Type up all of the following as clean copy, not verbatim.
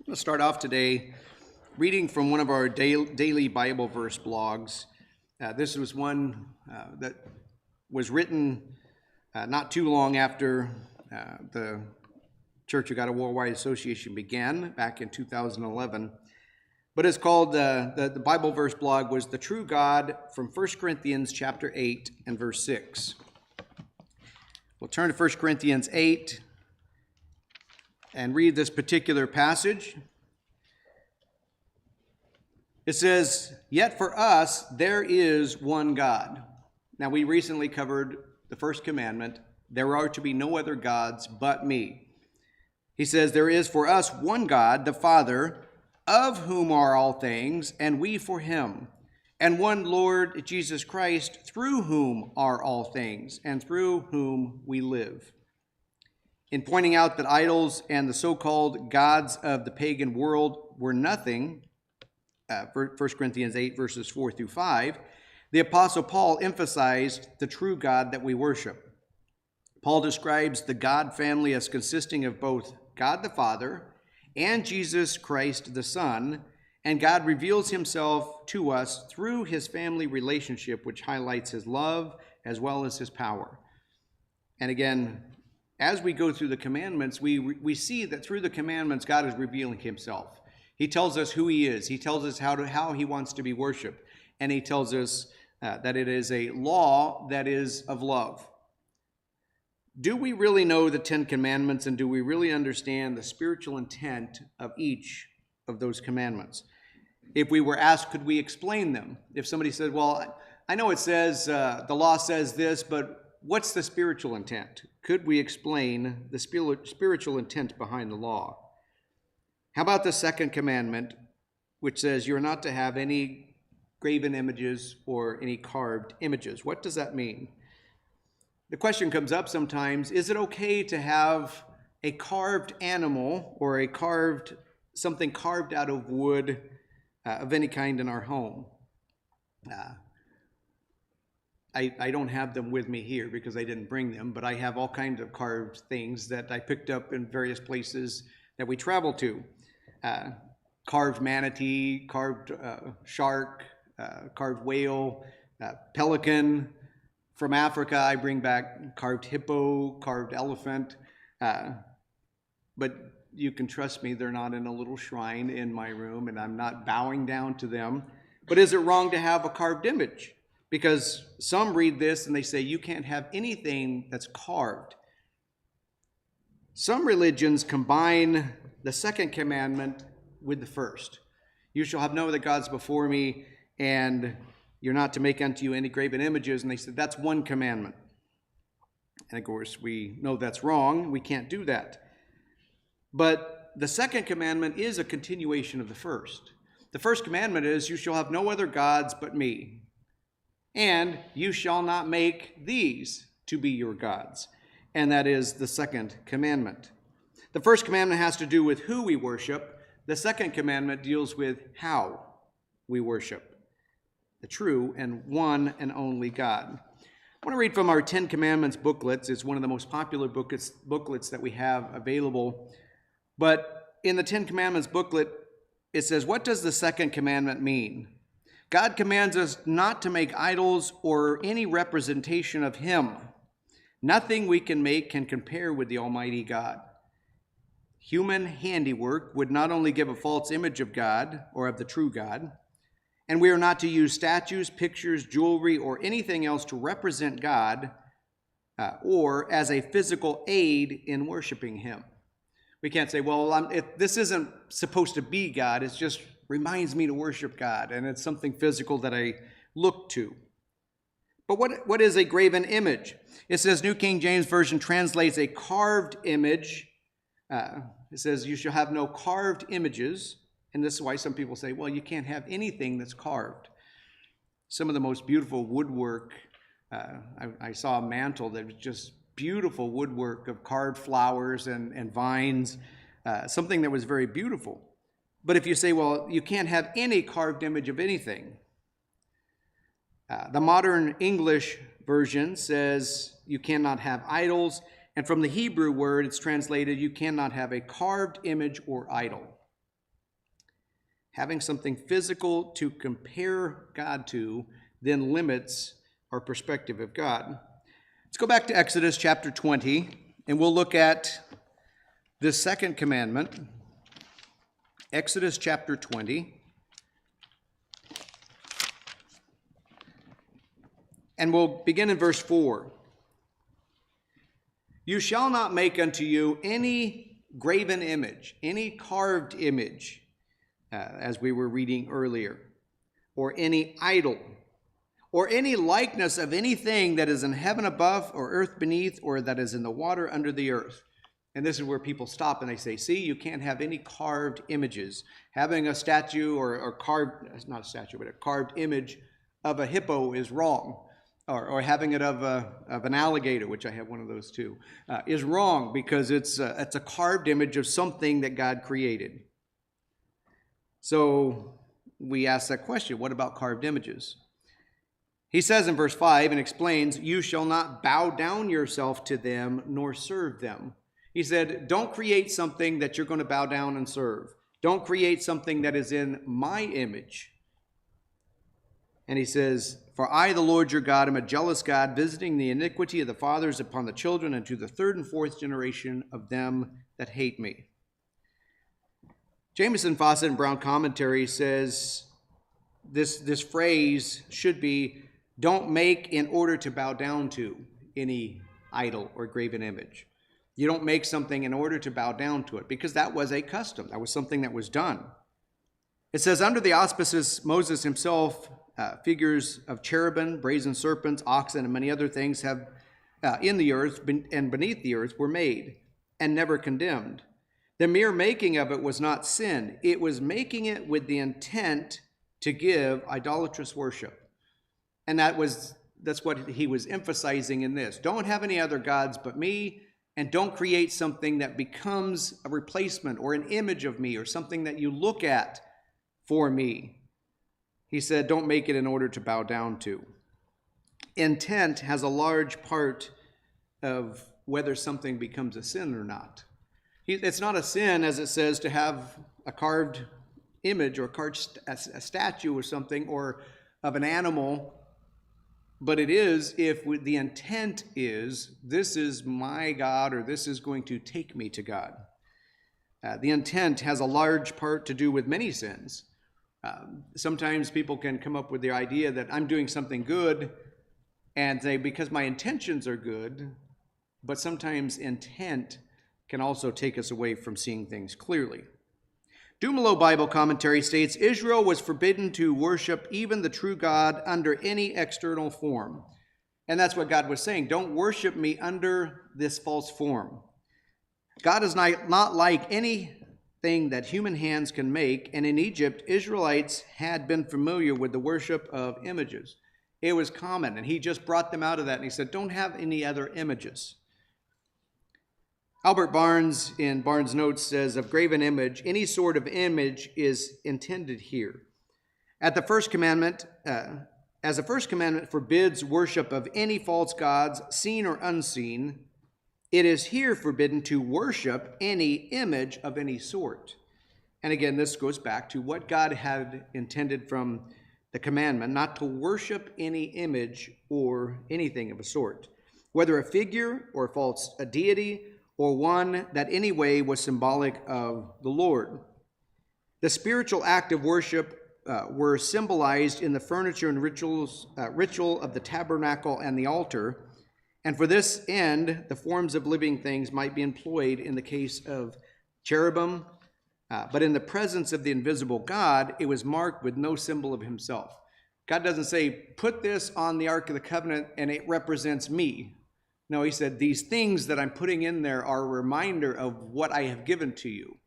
I'm going to start off today reading from one of our daily Bible verse blogs. This was one that was written not too long after the Church of God Worldwide Association began back in 2011. But it's called, the Bible verse blog was The True God from 1 Corinthians chapter 8 and verse 6. We'll turn to 1 Corinthians 8 and read this particular passage. It says, "Yet for us there is one God." Now we recently covered the first commandment, "There are to be no other gods but me." He says, "There is for us one God, the Father, of whom are all things, and we for him, and one Lord Jesus Christ, through whom are all things, and through whom we live." In pointing out that idols and the so-called gods of the pagan world were nothing, 1 Corinthians 8, verses 4 through 5, the Apostle Paul emphasized the true God that we worship. Paul describes the God family as consisting of both God the Father and Jesus Christ the Son, and God reveals himself to us through his family relationship, which highlights his love as well as his power. And again, as we go through the commandments, we see that through the commandments, God is revealing himself. He tells us who he is. He tells us how he wants to be worshiped. And he tells us that it is a law that is of love. Do we really know the 10 Commandments, and do we really understand the spiritual intent of each of those commandments? If we were asked, could we explain them? If somebody said, well, I know it says, the law says this, but what's the spiritual intent? Could we explain the spiritual intent behind the law? How about the second commandment, which says you're not to have any graven images or any carved images? What does that mean? The question comes up sometimes, is it okay to have a carved animal or something carved out of wood of any kind in our home? I don't have them with me here because I didn't bring them, but I have all kinds of carved things that I picked up in various places that we travel to. Carved manatee, carved shark, carved whale, pelican. From Africa, I bring back carved hippo, carved elephant. But you can trust me, they're not in a little shrine in my room, and I'm not bowing down to them. But is it wrong to have a carved image? Because some read this and they say you can't have anything that's carved. Some religions combine the second commandment with the first. You shall have no other gods before me, and you're not to make unto you any graven images. And they said that's one commandment. And of course, we know that's wrong. We can't do that. But the second commandment is a continuation of the first. The first commandment is, you shall have no other gods but me. And you shall not make these to be your gods. And that is the second commandment. The first commandment has to do with who we worship. The second commandment deals with how we worship the true and one and only God. I want to read from our 10 Commandments booklets. It's one of the most popular booklets that we have available. But in the 10 Commandments booklet, it says, what does the second commandment mean? God commands us not to make idols or any representation of him. Nothing we can make can compare with the Almighty God. Human handiwork would not only give a false image of God or of the true God, and we are not to use statues, pictures, jewelry, or anything else to represent God or as a physical aid in worshiping him. We can't say, well, this isn't supposed to be God. It just reminds me to worship God, and it's something physical that I look to. But what is a graven image? It says New King James Version translates a carved image. It says you shall have no carved images. And this is why some people say, well, you can't have anything that's carved. Some of the most beautiful woodwork, I saw a mantle that was just beautiful woodwork of carved flowers and vines, something that was very beautiful. But if you say, well, you can't have any carved image of anything, the modern English version says you cannot have idols. And from the Hebrew word, it's translated, you cannot have a carved image or idol. Having something physical to compare God to then limits our perspective of God. Let's go back to Exodus chapter 20, and we'll look at this second commandment. Exodus chapter 20. And we'll begin in verse 4. You shall not make unto you any graven image, any carved image, as we were reading earlier, or any idol, or any likeness of anything that is in heaven above, or earth beneath, or that is in the water under the earth. And this is where people stop and they say, see, you can't have any carved images. Having a statue or carved, not a statue, but a carved image of a hippo is wrong. Or having it of an alligator, which I have one of those too, is wrong because it's a carved image of something that God created. So we ask that question, what about carved images? He says in verse 5 and explains, you shall not bow down yourself to them nor serve them. He said, don't create something that you're going to bow down and serve. Don't create something that is in my image. And he says, for I, the Lord your God, am a jealous God, visiting the iniquity of the fathers upon the children and to the third and fourth generation of them that hate me. Jamieson, Fawcett, and Brown commentary says this phrase should be, don't make in order to bow down to any idol or graven image. You don't make something in order to bow down to it, because that was a custom. That was something that was done. It says, under the auspices, Moses himself, figures of cherubim, brazen serpents, oxen, and many other things have in the earth and beneath the earth were made and never condemned. The mere making of it was not sin. It was making it with the intent to give idolatrous worship. And that's what he was emphasizing in this. Don't have any other gods but me, and don't create something that becomes a replacement or an image of me or something that you look at for me. He said, don't make it in order to bow down to. Intent has a large part of whether something becomes a sin or not. It's not a sin, as it says, to have a carved image or a statue or something or of an animal, but it is if the intent is, this is my God or this is going to take me to God. The intent has a large part to do with many sins. Sometimes people can come up with the idea that I'm doing something good and say, because my intentions are good, but sometimes intent can also take us away from seeing things clearly. Dumelow Bible Commentary states, Israel was forbidden to worship even the true God under any external form. And that's what God was saying. Don't worship me under this false form. God is not like anything that human hands can make, and in Egypt, Israelites had been familiar with the worship of images. It was common, and he just brought them out of that, and he said, don't have any other images. Albert Barnes, in Barnes' Notes, says, of graven image, any sort of image is intended here. As the first commandment forbids worship of any false gods, seen or unseen, it is here forbidden to worship any image of any sort. And again, this goes back to what God had intended from the commandment, not to worship any image or anything of a sort, whether a figure or a deity or one that anyway was symbolic of the Lord. The spiritual act of worship were symbolized in the furniture and ritual of the tabernacle and the altar. And for this end, the forms of living things might be employed in the case of cherubim, but in the presence of the invisible God, it was marked with no symbol of himself. God doesn't say, put this on the Ark of the Covenant and it represents me. No, he said, these things that I'm putting in there are a reminder of what I have given to you.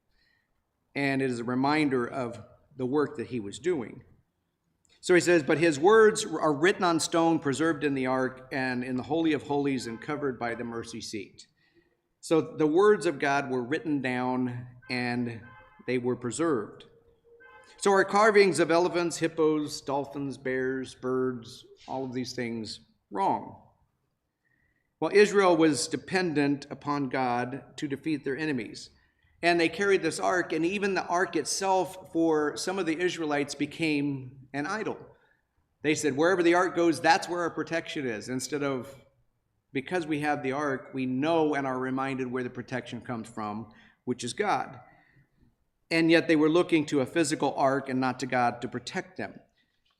And it is a reminder of the work that he was doing. So he says, but his words are written on stone, preserved in the ark, and in the Holy of Holies, and covered by the mercy seat. So the words of God were written down, and they were preserved. So are carvings of elephants, hippos, dolphins, bears, birds, all of these things wrong? Well, Israel was dependent upon God to defeat their enemies. And they carried this ark, and even the ark itself for some of the Israelites became an idol. They said, wherever the ark goes, that's where our protection is. Instead of, because we have the ark, we know and are reminded where the protection comes from, which is God. And yet they were looking to a physical ark and not to God to protect them.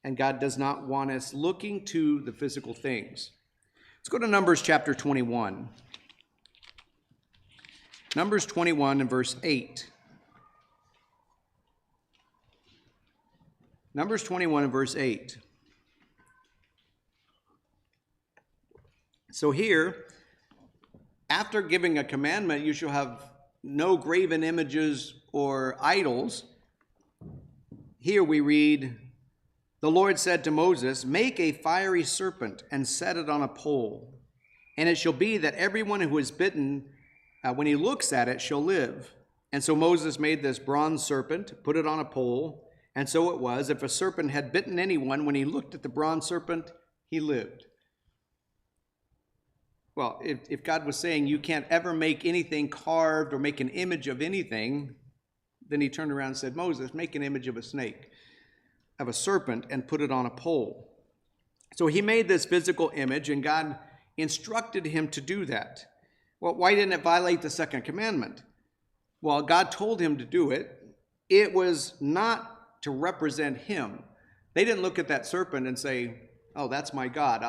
And God does not want us looking to the physical things. Let's go to Numbers chapter 21. Numbers 21 and verse 8. Numbers 21 and verse 8. So here, after giving a commandment, you shall have no graven images or idols. Here we read, the Lord said to Moses, make a fiery serpent and set it on a pole. And it shall be that everyone who is bitten, when he looks at it, shall live. And so Moses made this bronze serpent, put it on a pole. And so it was, if a serpent had bitten anyone, when he looked at the bronze serpent, he lived. Well, if God was saying you can't ever make anything carved or make an image of anything, then he turned around and said, Moses, make an image of a snake, of a serpent, and put it on a pole. So he made this physical image, and God instructed him to do that. Well, why didn't it violate the second commandment? Well, God told him to do it. It was not to represent him. They didn't look at that serpent and say, oh, that's my God.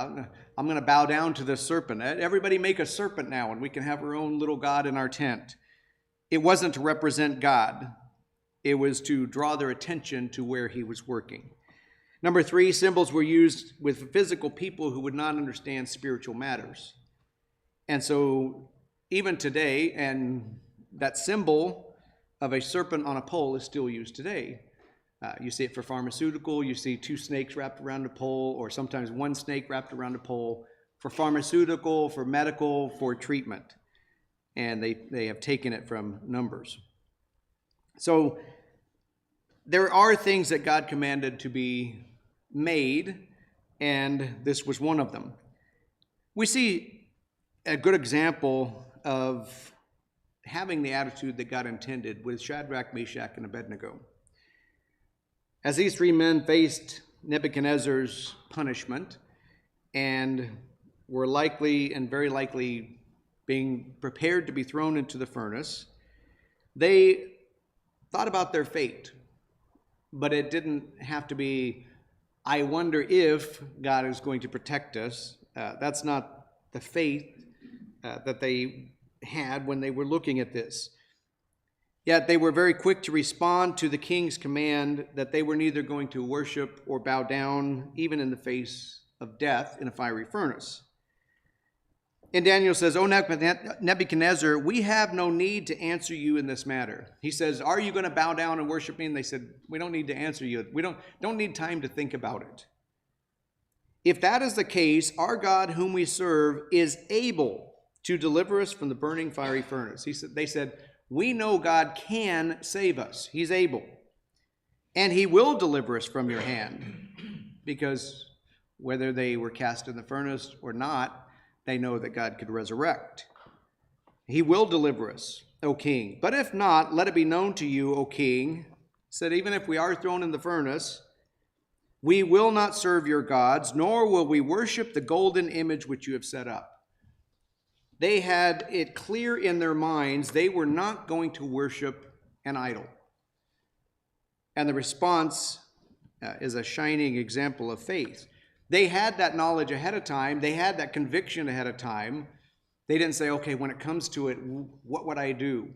I'm going to bow down to this serpent. Everybody make a serpent now, and we can have our own little God in our tent. It wasn't to represent God. It was to draw their attention to where he was working. Number 3, symbols were used with physical people who would not understand spiritual matters. And so even today, and that symbol of a serpent on a pole is still used today. You see it for pharmaceutical. You see 2 snakes wrapped around a pole, or sometimes 1 snake wrapped around a pole for pharmaceutical, for medical, for treatment. And they have taken it from Numbers. So there are things that God commanded to be made, and this was one of them. We see a good example of having the attitude that God intended with Shadrach, Meshach, and Abednego. As these 3 men faced Nebuchadnezzar's punishment and were likely and very likely being prepared to be thrown into the furnace, they thought about their fate. But it didn't have to be, I wonder if God is going to protect us. That's not the faith that they had when they were looking at this. Yet they were very quick to respond to the king's command that they were neither going to worship or bow down, even in the face of death in a fiery furnace. And Daniel says, O Nebuchadnezzar, we have no need to answer you in this matter. He says, are you going to bow down and worship me? And they said, we don't need to answer you. We don't need time to think about it. If that is the case, our God whom we serve is able to deliver us from the burning fiery furnace. They said, we know God can save us. He's able. And he will deliver us from your hand. Because whether they were cast in the furnace or not, they know that God could resurrect. He will deliver us, O king. But if not, let it be known to you, O king, said even if we are thrown in the furnace, we will not serve your gods, nor will we worship the golden image which you have set up. They had it clear in their minds they were not going to worship an idol. And the response is a shining example of faith. They had that knowledge ahead of time. They had that conviction ahead of time. They didn't say, okay, when it comes to it, what would I do?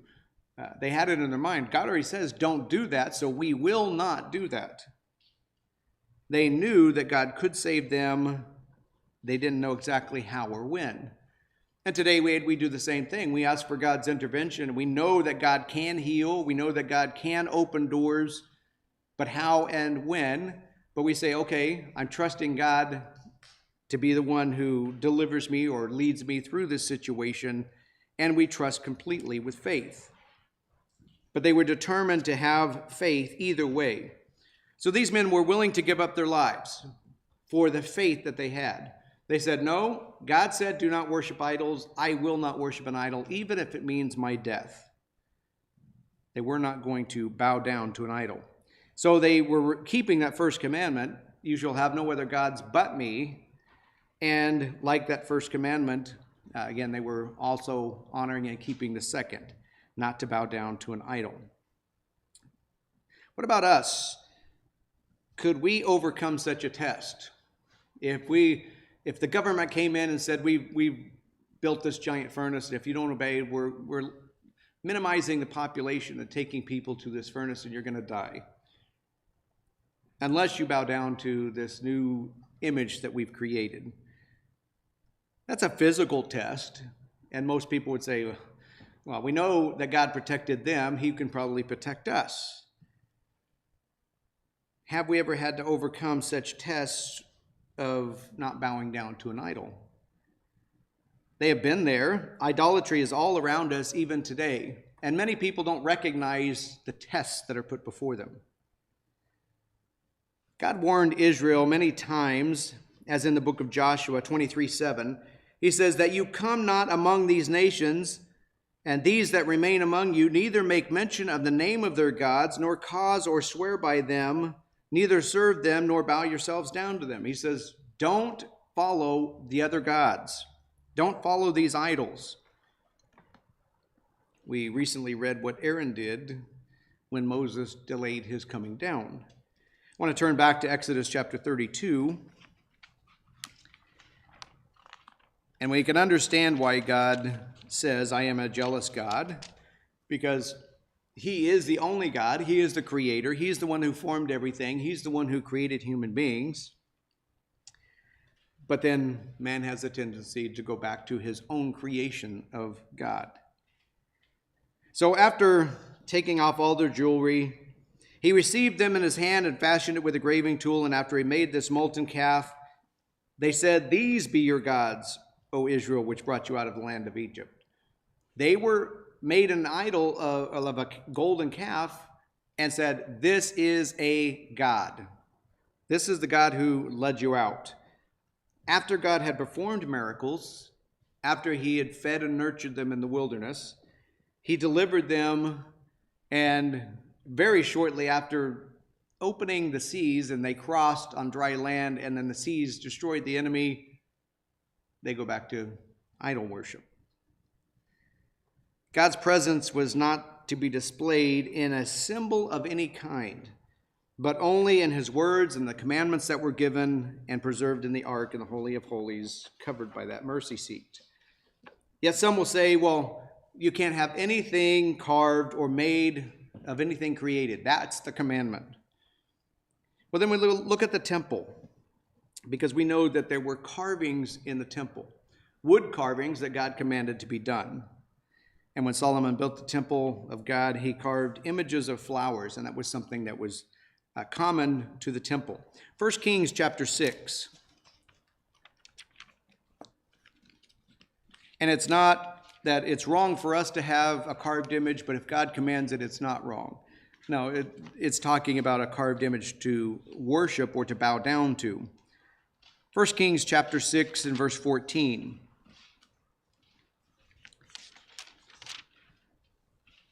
They had it in their mind. God already says, don't do that, so we will not do that. They knew that God could save them. They didn't know exactly how or when. And today we do the same thing. We ask for God's intervention. We know that God can heal. We know that God can open doors, but how and when? But we say, okay, I'm trusting God to be the one who delivers me or leads me through this situation, and we trust completely with faith. But they were determined to have faith either way. So these men were willing to give up their lives for the faith that they had. They said, no, God said, do not worship idols. I will not worship an idol, even if it means my death. They were not going to bow down to an idol. So they were keeping that first commandment, you shall have no other gods but me. And like that first commandment, again, they were also honoring and keeping the second, not to bow down to an idol. What about us? Could we overcome such a test? If the government came in and said, we built this giant furnace, and if you don't obey, we're minimizing the population and taking people to this furnace, and you're going to die unless you bow down to this new image that we've created. That's a physical test, and most people would say, well, we know that God protected them, he can probably protect us. Have we ever had to overcome such tests of not bowing down to an idol? They have been there. Idolatry is all around us even today, and many people don't recognize the tests that are put before them. God warned Israel many times, as in the book of Joshua 23:7. He says that you come not among these nations, and these that remain among you, neither make mention of the name of their gods, nor cause or swear by them, neither serve them, nor bow yourselves down to them. He says, don't follow the other gods. Don't follow these idols. We recently read what Aaron did when Moses delayed his coming down. I want to turn back to Exodus chapter 32. And we can understand why God says, I am a jealous God, because he is the only God. He is the creator. He's the one who formed everything. He's the one who created human beings. But then man has a tendency to go back to his own creation of God. So after taking off all their jewelry, he received them in his hand and fashioned it with a graving tool. And after he made this molten calf, they said, these be your gods, O Israel, which brought you out of the land of Egypt. They were made an idol of a golden calf and said, this is a God. This is the God who led you out. After God had performed miracles, after he had fed and nurtured them in the wilderness, he delivered them, and very shortly after opening the seas and they crossed on dry land and then the seas destroyed the enemy, they go back to idol worship. God's presence was not to be displayed in a symbol of any kind, but only in his words and the commandments that were given and preserved in the ark in the Holy of Holies, covered by that mercy seat. Yet some will say, well, you can't have anything carved or made of anything created. That's the commandment. Well, then we look at the temple, because we know that there were carvings in the temple, wood carvings that God commanded to be done. And when Solomon built the temple of God, he carved images of flowers, and that was something that was common to the temple. 1 Kings chapter 6. And it's not that it's wrong for us to have a carved image, but if God commands it, it's not wrong. No, it's talking about a carved image to worship or to bow down to. 1 Kings chapter 6 and verse 14.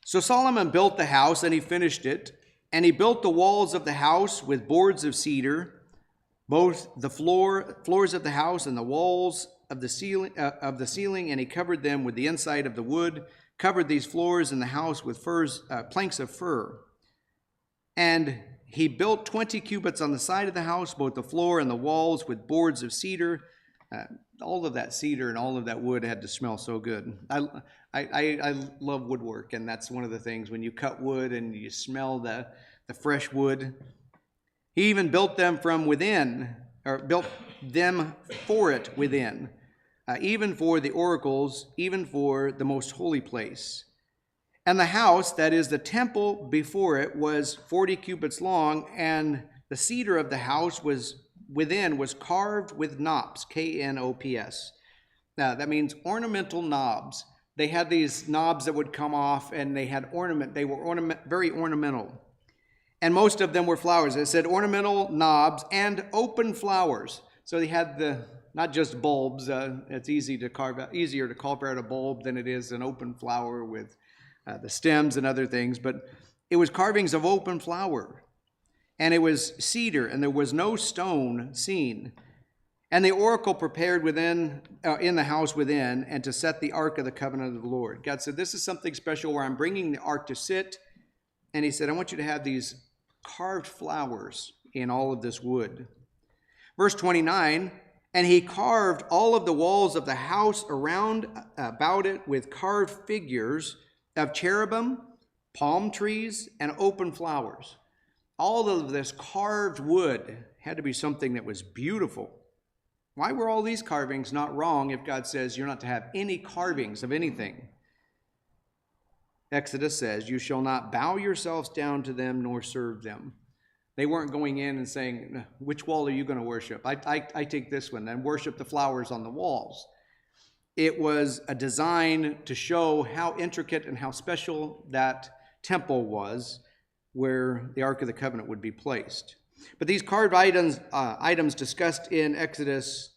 So Solomon built the house, and he finished it, and he built the walls of the house with boards of cedar, both the floors of the house and the walls of the ceiling, and he covered them with the inside of the wood, covered these floors in the house with planks of fir. And he built 20 cubits on the side of the house, both the floor and the walls with boards of cedar. All of that cedar and all of that wood had to smell so good. I love woodwork, and that's one of the things when you cut wood and you smell the fresh wood. He even built them from within, or built them for it within, even for the oracles, even for the most holy place. And the house, that is the temple before it, was 40 cubits long, and the cedar of the house was carved with knops, K-N-O-P-S. Now, that means ornamental knobs. They had these knobs that would come off, and they had ornament. They were very ornamental. And most of them were flowers. It said ornamental knobs and open flowers. So they had not just bulbs. It's easier to carve out a bulb than it is an open flower with the stems and other things, but it was carvings of open flower, and it was cedar, and there was no stone seen. And the oracle prepared within, in the house within, and to set the ark of the covenant of the Lord. God said, this is something special where I'm bringing the ark to sit. And he said, I want you to have these carved flowers in all of this wood. Verse 29, and he carved all of the walls of the house around about it with carved figures of cherubim, palm trees, and open flowers. All of this carved wood had to be something that was beautiful. Why were all these carvings not wrong if God says you're not to have any carvings of anything? Exodus says, you shall not bow yourselves down to them nor serve them. They weren't going in and saying, which wall are you going to worship? I take this one and worship the flowers on the walls. It was a design to show how intricate and how special that temple was where the Ark of the Covenant would be placed. But these carved items discussed in Exodus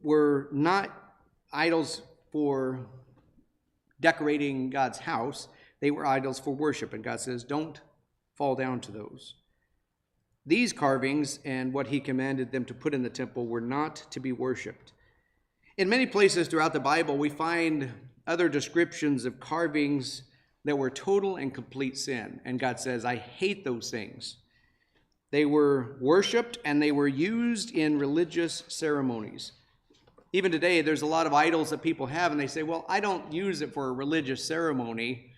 were not idols for decorating God's house. They were idols for worship, and God says, don't fall down to those. These carvings and what he commanded them to put in the temple were not to be worshipped. In many places throughout the Bible, we find other descriptions of carvings that were total and complete sin. And God says, I hate those things. They were worshipped and they were used in religious ceremonies. Even today, there's a lot of idols that people have, and they say, well, I don't use it for a religious ceremony.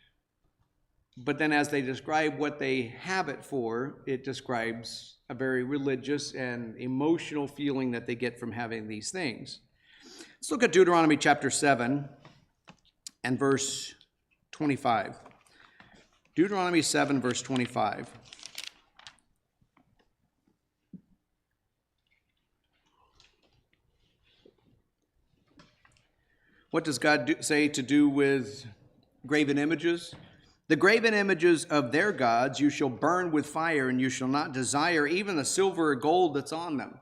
But then as they describe what they have it for, it describes a very religious and emotional feeling that they get from having these things. Let's look at Deuteronomy chapter 7 and verse 25. Deuteronomy 7, verse 25. What does God say to do with graven images? The graven images of their gods you shall burn with fire, and you shall not desire even the silver or gold that's on them.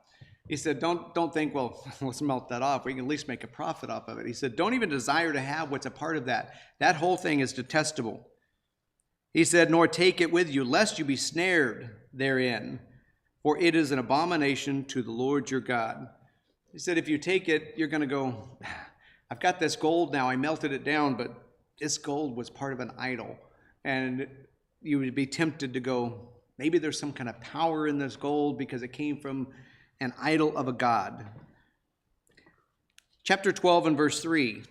He said, don't think, well, let's melt that off. We can at least make a profit off of it. He said, don't even desire to have what's a part of that. That whole thing is detestable. He said, nor take it with you, lest you be snared therein, for it is an abomination to the Lord your God. He said, if you take it, you're going to go, I've got this gold now. I melted it down, but this gold was part of an idol. And you would be tempted to go, maybe there's some kind of power in this gold because it came from an idol of a god. Chapter 12 and verse 3.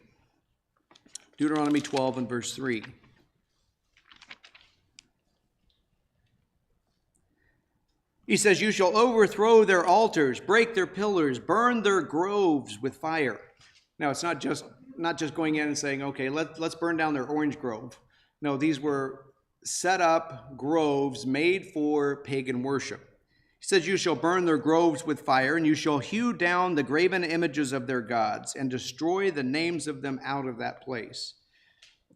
Deuteronomy 12 and verse 3. He says, you shall overthrow their altars, break their pillars, burn their groves with fire. Now, it's not just going in and saying, okay, let's burn down their orange grove. No, these were set up groves made for pagan worship. He says, you shall burn their groves with fire, and you shall hew down the graven images of their gods and destroy the names of them out of that place.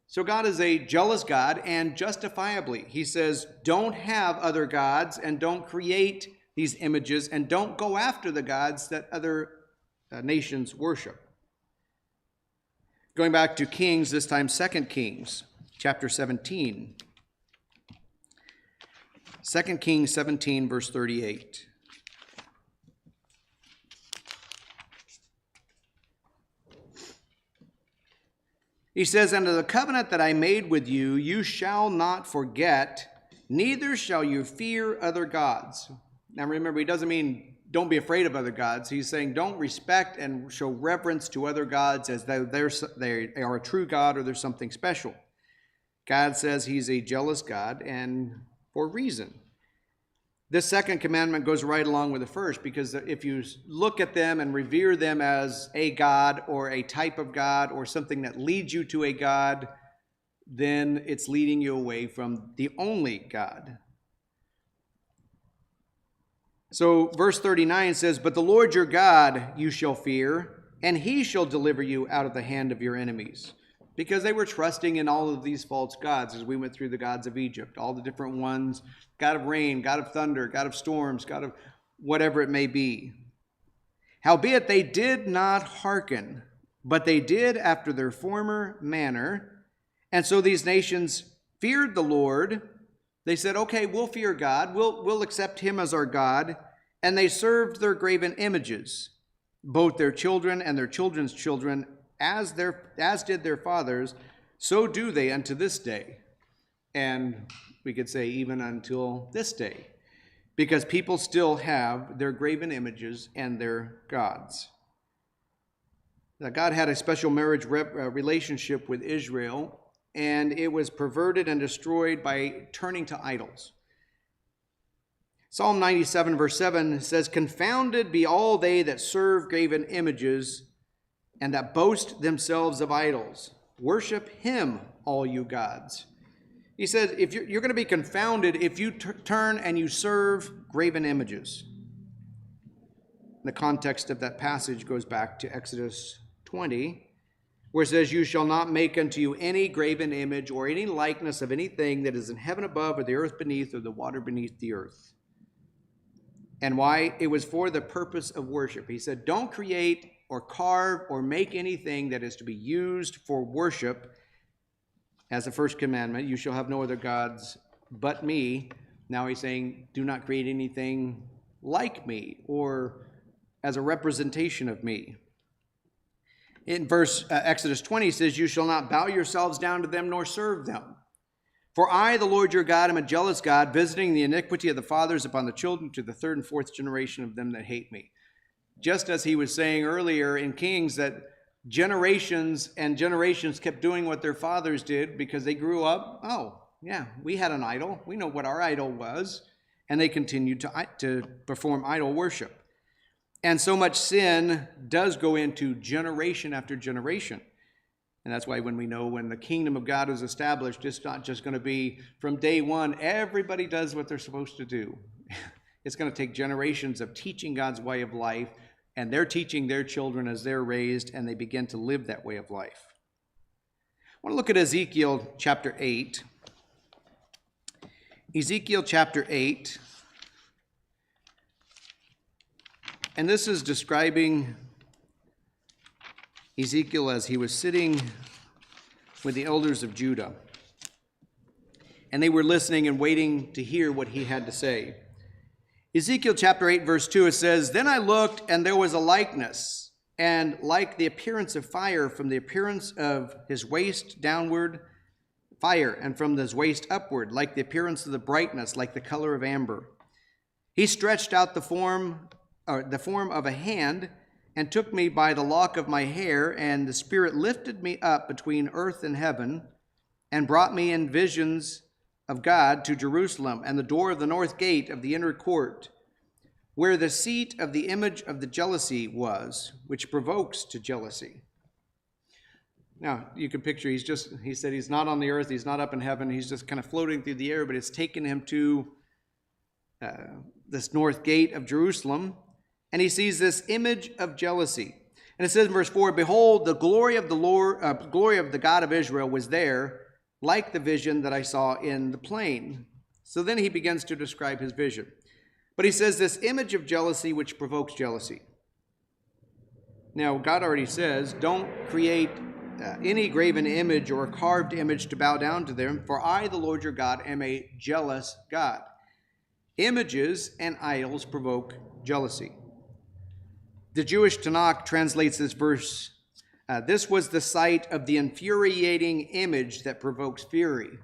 So God is a jealous God, and justifiably, he says, don't have other gods and don't create these images and don't go after the gods that other nations worship. Going back to Kings, this time 2 Kings, chapter 17. 2 Kings 17, verse 38. He says, and of the covenant that I made with you, you shall not forget, neither shall you fear other gods. Now remember, he doesn't mean don't be afraid of other gods. He's saying don't respect and show reverence to other gods as though they are a true God or there's something special. God says he's a jealous God, and for a reason. This second commandment goes right along with the first, because if you look at them and revere them as a god or a type of God or something that leads you to a god, then it's leading you away from the only God. So verse 39 says, but the Lord your God you shall fear, and he shall deliver you out of the hand of your enemies. Because they were trusting in all of these false gods as we went through the gods of Egypt, all the different ones, God of rain, God of thunder, God of storms, God of whatever it may be. Howbeit they did not hearken, but they did after their former manner, And so these nations feared the Lord. They said, okay, we'll fear God. We'll accept him as our God. And they served their graven images, both their children and their children's children, as did their fathers, so do they unto this day. And we could say even until this day, because people still have their graven images and their gods. Now, God had a special marriage relationship with Israel, and it was perverted and destroyed by turning to idols. Psalm 97 verse 7 says, "Confounded be all they that serve graven images and that boast themselves of idols. Worship him, all you gods." He says, if you're going to be confounded if you turn and you serve graven images. The context of that passage goes back to Exodus 20, where it says, "You shall not make unto you any graven image or any likeness of anything that is in heaven above or the earth beneath or the water beneath the earth." And why? It was for the purpose of worship. He said, don't create or carve or make anything that is to be used for worship. As the first commandment, you shall have no other gods but me. Now he's saying, do not create anything like me or as a representation of me. In Exodus 20 says, "You shall not bow yourselves down to them nor serve them. For I, the Lord your God, am a jealous God, visiting the iniquity of the fathers upon the children to the third and fourth generation of them that hate me." Just as he was saying earlier in Kings that generations and generations kept doing what their fathers did because they grew up, oh, yeah, we had an idol. We know what our idol was. And they continued to perform idol worship. And so much sin does go into generation after generation. And that's why when the kingdom of God is established, it's not just going to be from day one, everybody does what they're supposed to do. It's going to take generations of teaching God's way of life, and they're teaching their children as they're raised, and they begin to live that way of life. I want to look at Ezekiel chapter 8. Ezekiel chapter 8. And this is describing Ezekiel as he was sitting with the elders of Judah. And they were listening and waiting to hear what he had to say. Ezekiel chapter 8, verse 2, it says, "Then I looked, and there was a likeness, and like the appearance of fire, from the appearance of his waist downward, fire, and from his waist upward, like the appearance of the brightness, like the color of amber. He stretched out the form of a hand, and took me by the lock of my hair, and the Spirit lifted me up between earth and heaven, and brought me in visions of God to Jerusalem, and the door of the north gate of the inner court, where the seat of the image of the jealousy was, which provokes to jealousy." Now, you can picture, he said he's not on the earth, he's not up in heaven, he's just kind of floating through the air, but it's taken him to this north gate of Jerusalem, and he sees this image of jealousy. And it says in verse 4, "Behold, the glory of the God of Israel was there, like the vision that I saw in the plain." So then he begins to describe his vision. But he says this image of jealousy which provokes jealousy. Now, God already says, don't create any graven image or carved image to bow down to them, for I, the Lord your God, am a jealous God. Images and idols provoke jealousy. The Jewish Tanakh translates this verse, "This was the sight of the infuriating image that provokes fury."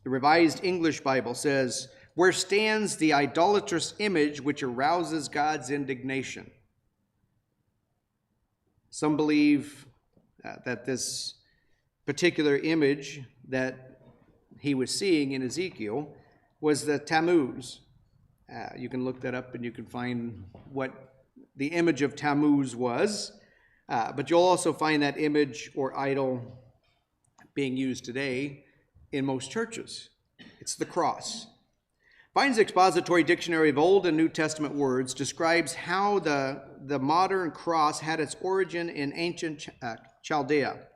The Revised English Bible says, "Where stands the idolatrous image which arouses God's indignation." Some believe that this particular image that he was seeing in Ezekiel was the Tammuz. You can look that up and you can find what the image of Tammuz was. But you'll also find that image or idol being used today in most churches. It's the cross. Vine's Expository Dictionary of Old and New Testament Words describes how the modern cross had its origin in ancient Chaldea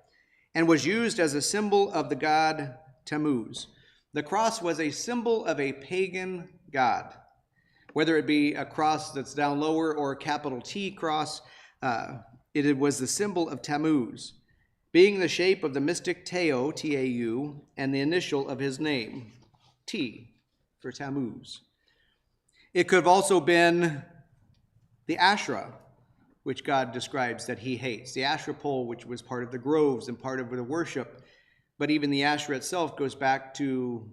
and was used as a symbol of the god Tammuz. The cross was a symbol of a pagan god. Whether it be a cross that's down lower or a capital T cross, it was the symbol of Tammuz. being the shape of the mystic Tau, T-A-U, and the initial of his name, T, for Tammuz. It could have also been the Asherah, which God describes that he hates. The Asherah pole, which was part of the groves and part of the worship. But even the Asherah itself goes back to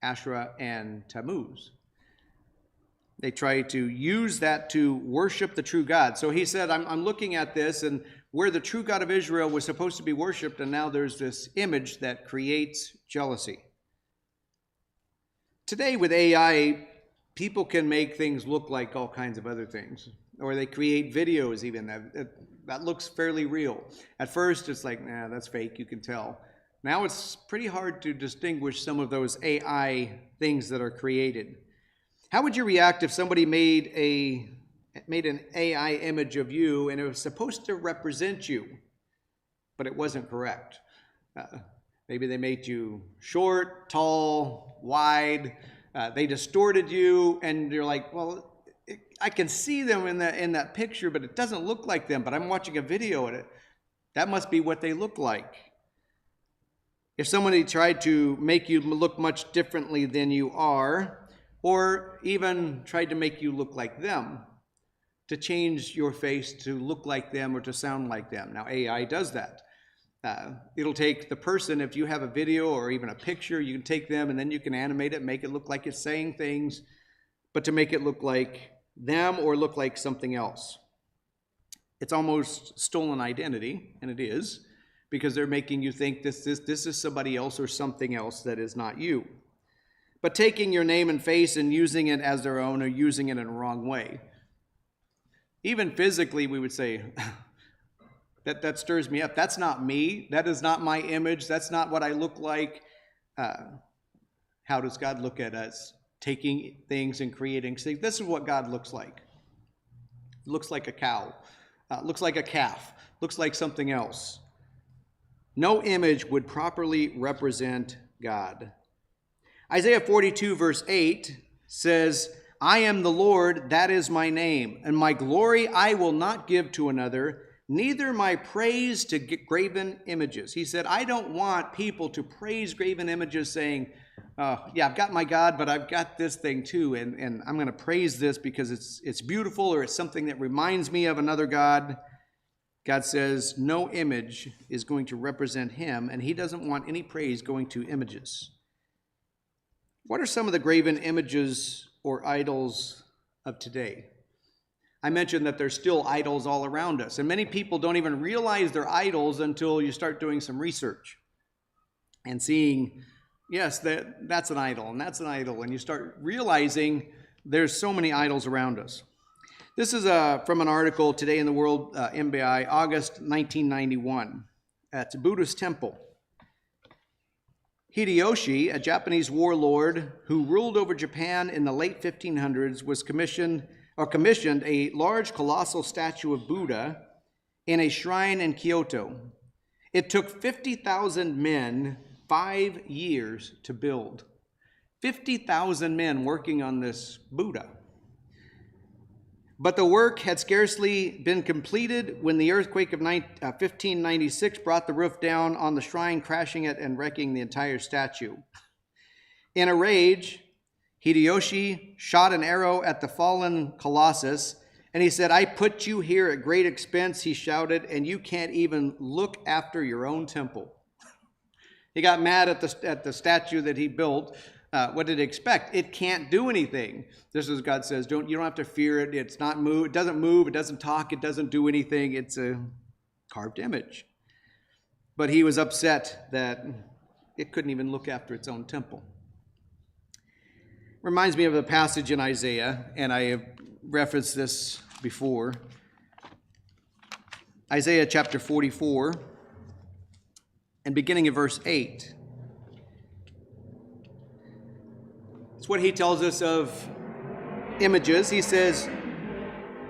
Asherah and Tammuz. They try to use that to worship the true God. So he said, I'm looking at this, and where the true God of Israel was supposed to be worshipped, and now there's this image that creates jealousy. Today with AI, people can make things look like all kinds of other things. Or they create videos even that looks fairly real. At first, it's like, nah, that's fake, you can tell. Now it's pretty hard to distinguish some of those AI things that are created. How would you react if somebody made an AI image of you and it was supposed to represent you, but it wasn't correct? Maybe they made you short, tall, wide. They distorted you, and you're like, well, I can see them in that picture, but it doesn't look like them. But I'm watching a video, and that must be what they look like. If somebody tried to make you look much differently than you are, or even tried to make you look like them, to change your face to look like them or to sound like them. Now, AI does that. It'll take the person, if you have a video or even a picture, you can take them and then you can animate it, make it look like it's saying things, but to make it look like them or look like something else. It's almost stolen identity, and it is, because they're making you think this is somebody else or something else that is not you. But taking your name and face and using it as their own or using it in a wrong way. Even physically, we would say, that stirs me up. That's not me. That is not my image. That's not what I look like. How does God look at us? Taking things and creating. See, this is what God looks like. Looks like a cow. Looks like a calf. Looks like something else. No image would properly represent God. Isaiah 42 verse 8 says, I am the Lord, that is my name, and my glory I will not give to another, neither my praise to graven images. He said, I don't want people to praise graven images saying, yeah, I've got my God, but I've got this thing too, and I'm going to praise this because it's beautiful or it's something that reminds me of another God. God says no image is going to represent him, and he doesn't want any praise going to images. What are some of the graven images or idols of today? I mentioned that there's still idols all around us, and many people don't even realize they're idols until you start doing some research and seeing, yes, that's an idol, and that's an idol, and you start realizing there's so many idols around us. This is from an article, Today in the World, MBI, August 1991, at a Buddhist temple. Hideyoshi, a Japanese warlord who ruled over Japan in the late 1500s, was commissioned a large colossal statue of Buddha in a shrine in Kyoto. It took 50,000 men 5 years to build. 50,000 men working on this Buddha. But the work had scarcely been completed when the earthquake of 1596 brought the roof down on the shrine, crashing it and wrecking the entire statue. In a rage, Hideyoshi shot an arrow at the fallen colossus, and he said, I put you here at great expense, he shouted, and you can't even look after your own temple. He got mad at the statue that he built. What did it expect? It can't do anything. This is God says, you don't have to fear it. It's not move. It doesn't move. It doesn't talk. It doesn't do anything. It's a carved image. But he was upset that it couldn't even look after its own temple. Reminds me of a passage in Isaiah, and I have referenced this before. Isaiah chapter 44, and beginning in verse 8. It's what he tells us of images. He says,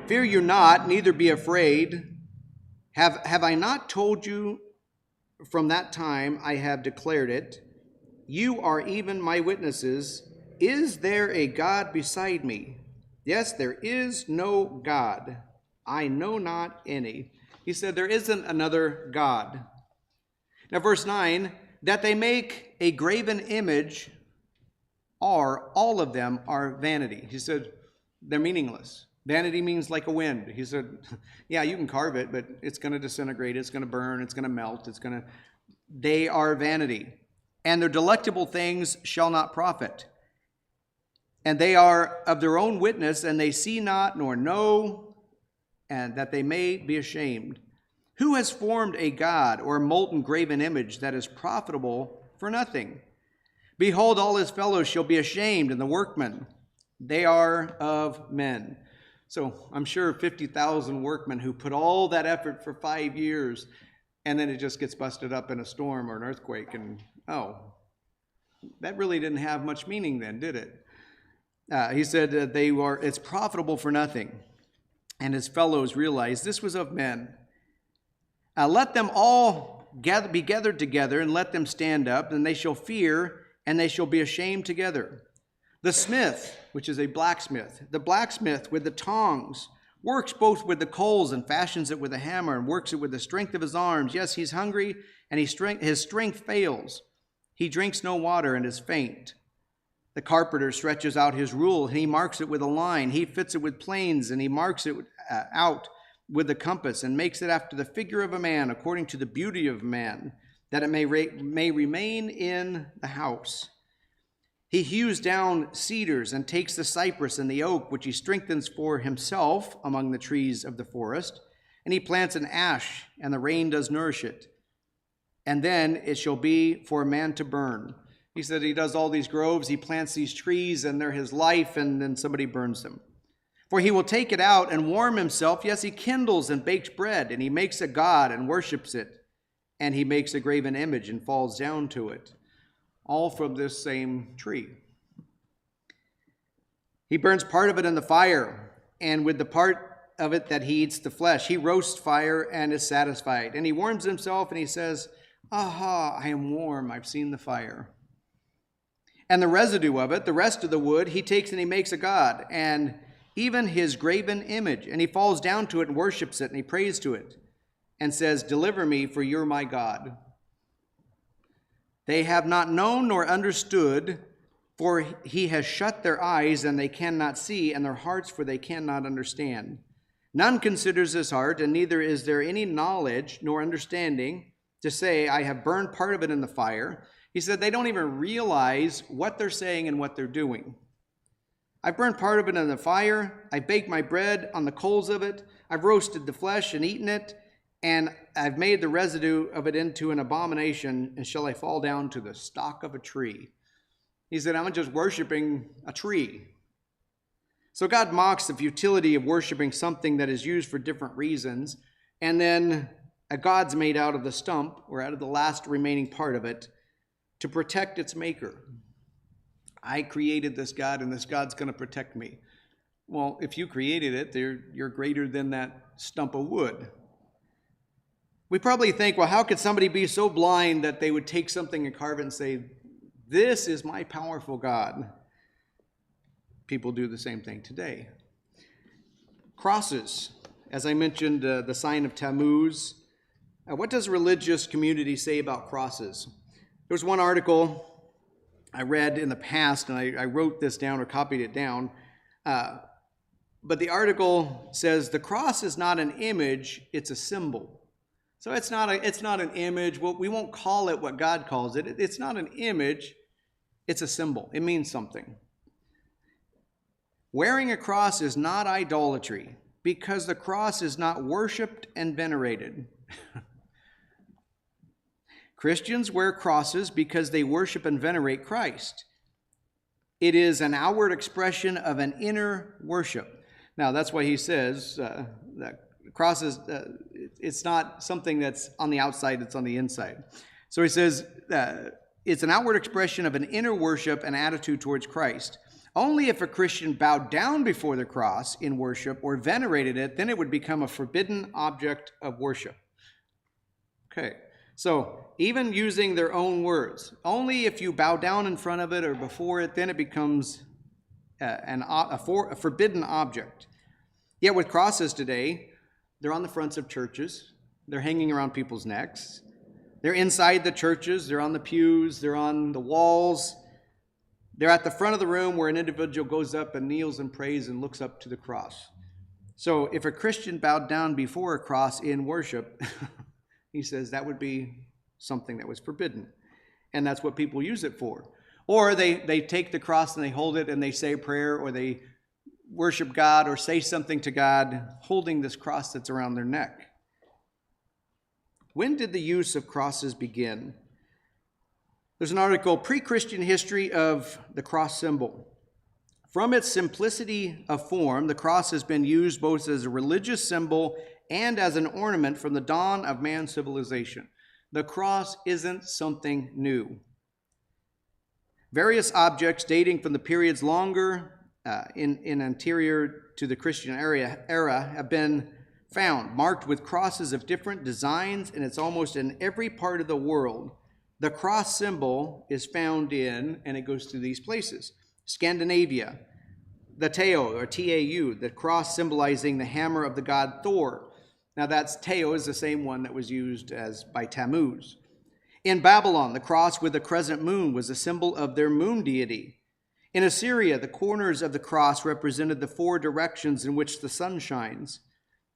fear you not, neither be afraid. Have I not told you from that time I have declared it? You are even my witnesses. Is there a God beside me? Yes, there is no God. I know not any. He said there isn't another God. Now, verse 9, that they make a graven image all of them are vanity. He said, they're meaningless. Vanity means like a wind. He said, yeah, you can carve it, but it's going to disintegrate, it's going to burn, it's going to melt, they are vanity. And their delectable things shall not profit. And they are of their own witness, and they see not nor know, and that they may be ashamed. Who has formed a god or a molten graven image that is profitable for nothing? Behold, all his fellows shall be ashamed, and the workmen, they are of men. So I'm sure 50,000 workmen who put all that effort for 5 years, and then it just gets busted up in a storm or an earthquake, and that really didn't have much meaning then, did it? He said it's profitable for nothing. And his fellows realized this was of men. Let them all be gathered together, and let them stand up, and they shall fear, and they shall be ashamed together. The smith, which is a blacksmith, the blacksmith with the tongs, works both with the coals and fashions it with a hammer, and works it with the strength of his arms. Yes, he's hungry, and his strength fails. He drinks no water and is faint. The carpenter stretches out his rule, and he marks it with a line. He fits it with planes, and he marks it out with the compass, and makes it after the figure of a man, according to the beauty of man, that it may remain in the house. He hews down cedars and takes the cypress and the oak, which he strengthens for himself among the trees of the forest. And he plants an ash, and the rain does nourish it. And then it shall be for a man to burn. He said he does all these groves, he plants these trees, and they're his life, and then somebody burns them. For he will take it out and warm himself. Yes, he kindles and bakes bread, and he makes a god and worships it. And he makes a graven image and falls down to it. All from this same tree. He burns part of it in the fire, and with the part of it that he eats the flesh, he roasts fire and is satisfied. And he warms himself, and he says, aha, I am warm, I've seen the fire. And the residue of it, the rest of the wood, he takes and he makes a god, and even his graven image, and he falls down to it and worships it, and he prays to it, and says, deliver me, for you're my God. They have not known nor understood, for he has shut their eyes, and they cannot see, and their hearts, for they cannot understand. None considers his heart, and neither is there any knowledge nor understanding to say, I have burned part of it in the fire. He said they don't even realize what they're saying and what they're doing. I've burned part of it in the fire. I baked my bread on the coals of it. I've roasted the flesh and eaten it. And I've made the residue of it into an abomination, and shall I fall down to the stalk of a tree? He said, I'm just worshiping a tree. So God mocks the futility of worshiping something that is used for different reasons, and then a god's made out of the stump, or out of the last remaining part of it, to protect its maker. I created this God, and this God's going to protect me. Well, if you created it, you're greater than that stump of wood. We probably think, well, how could somebody be so blind that they would take something and carve it and say, this is my powerful God? People do the same thing today. Crosses, as I mentioned, the sign of Tammuz. What does religious community say about crosses? There was one article I read in the past, and I wrote this down or copied it down. But the article says the cross is not an image, it's a symbol. So it's not an image. Well, we won't call it what God calls it. It's not an image. It's a symbol. It means something. Wearing a cross is not idolatry, because the cross is not worshipped and venerated. Christians wear crosses because they worship and venerate Christ. It is an outward expression of an inner worship. Now, that's why he says that crosses, it's not something that's on the outside, it's on the inside. So he says it's an outward expression of an inner worship and attitude towards Christ. Only if a Christian bowed down before the cross in worship or venerated it, then it would become a forbidden object of worship. Okay, so even using their own words, only if you bow down in front of it or before it, then it becomes a forbidden object. Yet with crosses today, they're on the fronts of churches. They're hanging around people's necks. They're inside the churches, they're on the pews, they're on the walls. They're at the front of the room where an individual goes up and kneels and prays and looks up to the cross. So if a Christian bowed down before a cross in worship, he says that would be something that was forbidden. And that's what people use it for. Or they take the cross and they hold it and they say a prayer, or they worship God or say something to God holding this cross that's around their neck. When did the use of crosses begin? There's an article, Pre-Christian History of the Cross Symbol. From its simplicity of form, the cross has been used both as a religious symbol and as an ornament from the dawn of man's civilization. The cross isn't something new. Various objects dating from the periods longer in anterior to the Christian era have been found, marked with crosses of different designs, and it's almost in every part of the world. The cross symbol is found in, and it goes to these places: Scandinavia, the Tao, or T-A-U, the cross symbolizing the hammer of the god Thor. Now that's Tao is the same one that was used by Tammuz. In Babylon, the cross with the crescent moon was a symbol of their moon deity. In Assyria, the corners of the cross represented the four directions in which the sun shines.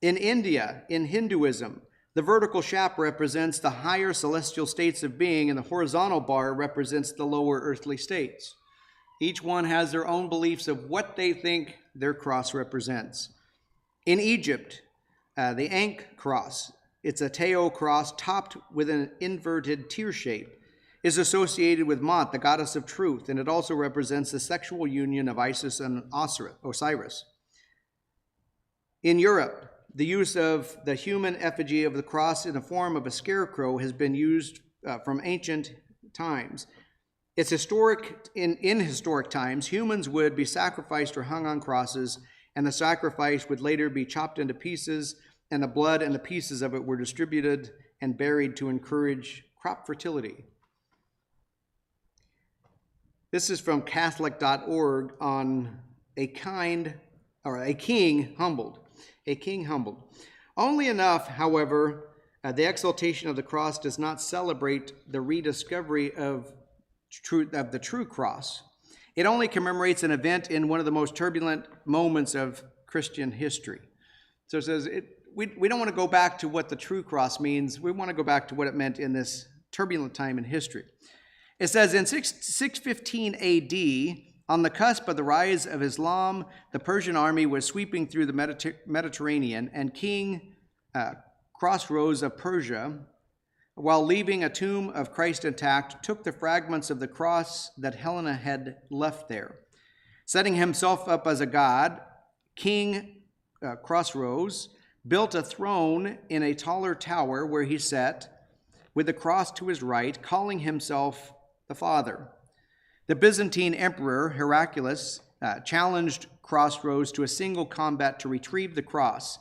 In India, in Hinduism, the vertical shaft represents the higher celestial states of being, and the horizontal bar represents the lower earthly states. Each one has their own beliefs of what they think their cross represents. In Egypt, the Ankh cross, it's a Tao cross topped with an inverted tear shape, is associated with Mot, the goddess of truth, and it also represents the sexual union of Isis and Osiris. In Europe, the use of the human effigy of the cross in the form of a scarecrow has been used from ancient times. It's historic. In historic times, humans would be sacrificed or hung on crosses, and the sacrifice would later be chopped into pieces, and the blood and the pieces of it were distributed and buried to encourage crop fertility. This is from Catholic.org on a king humbled. A king humbled. Only enough, however, the exaltation of the cross does not celebrate the rediscovery of the true cross. It only commemorates an event in one of the most turbulent moments of Christian history. So it says we don't want to go back to what the true cross means. We want to go back to what it meant in this turbulent time in history. It says in 615 AD, on the cusp of the rise of Islam, the Persian army was sweeping through the Mediterranean, and King Khosrow of Persia, while leaving a tomb of Christ intact, took the fragments of the cross that Helena had left there. Setting himself up as a god, King Khosrow built a throne in a taller tower where he sat, with the cross to his right, calling himself the Father. The Byzantine Emperor Heraclius challenged Khosrow to a single combat to retrieve the cross.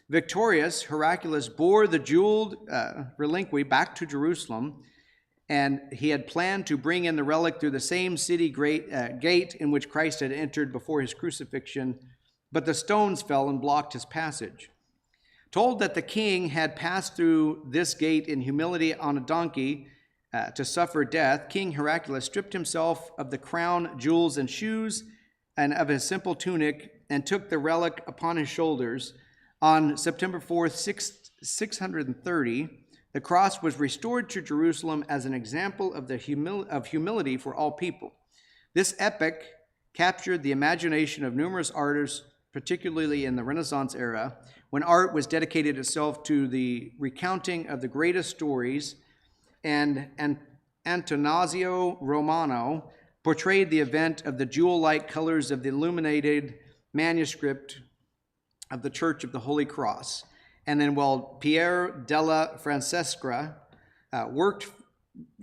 Victorious, Heraclius bore the jeweled reliquary back to Jerusalem, and he had planned to bring in the relic through the same city gate in which Christ had entered before his crucifixion, but the stones fell and blocked his passage. Told that the king had passed through this gate in humility on a donkey to suffer death, King Heraclius stripped himself of the crown, jewels, and shoes, and of his simple tunic, and took the relic upon his shoulders. On September 4th, 630, the cross was restored to Jerusalem as an example of humility for all people. This epic captured the imagination of numerous artists, particularly in the Renaissance era, when art was dedicated itself to the recounting of the greatest stories, and Antonio Romano portrayed the event of the jewel-like colors of the illuminated manuscript of the Church of the Holy Cross. And then while Pier della Francesca worked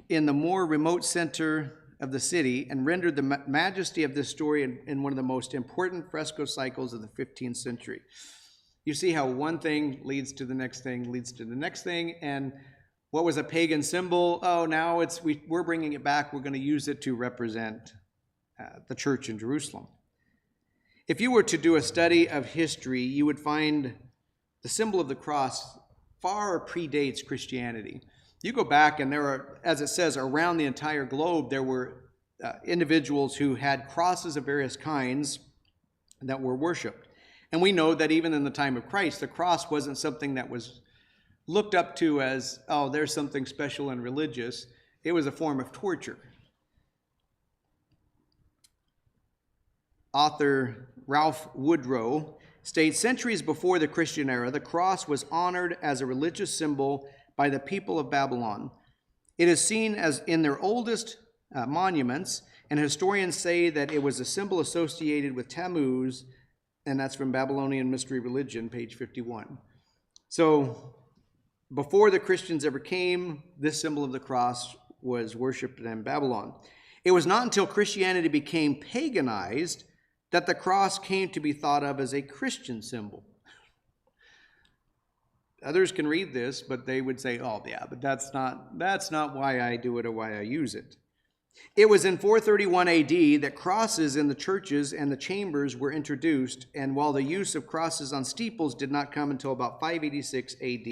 in the more remote center of the city and rendered the majesty of this story in one of the most important fresco cycles of the 15th century. You see how one thing leads to the next thing, leads to the next thing, and what was a pagan symbol? Oh, now we're bringing it back. We're going to use it to represent the church in Jerusalem. If you were to do a study of history, you would find the symbol of the cross far predates Christianity. You go back and there are, as it says, around the entire globe, there were individuals who had crosses of various kinds that were worshipped. And we know that even in the time of Christ, the cross wasn't something that was looked up to as, oh, there's something special and religious. It was a form of torture. Author Ralph Woodrow states, centuries before the Christian era, the cross was honored as a religious symbol by the people of Babylon. It is seen as in their oldest monuments, and historians say that it was a symbol associated with Tammuz, and that's from Babylonian Mystery Religion, page 51. So before the Christians ever came, this symbol of the cross was worshipped in Babylon. It was not until Christianity became paganized that the cross came to be thought of as a Christian symbol. Others can read this, but they would say, oh yeah, but that's not why I do it or why I use it. It was in 431 AD that crosses in the churches and the chambers were introduced, and while the use of crosses on steeples did not come until about 586 AD.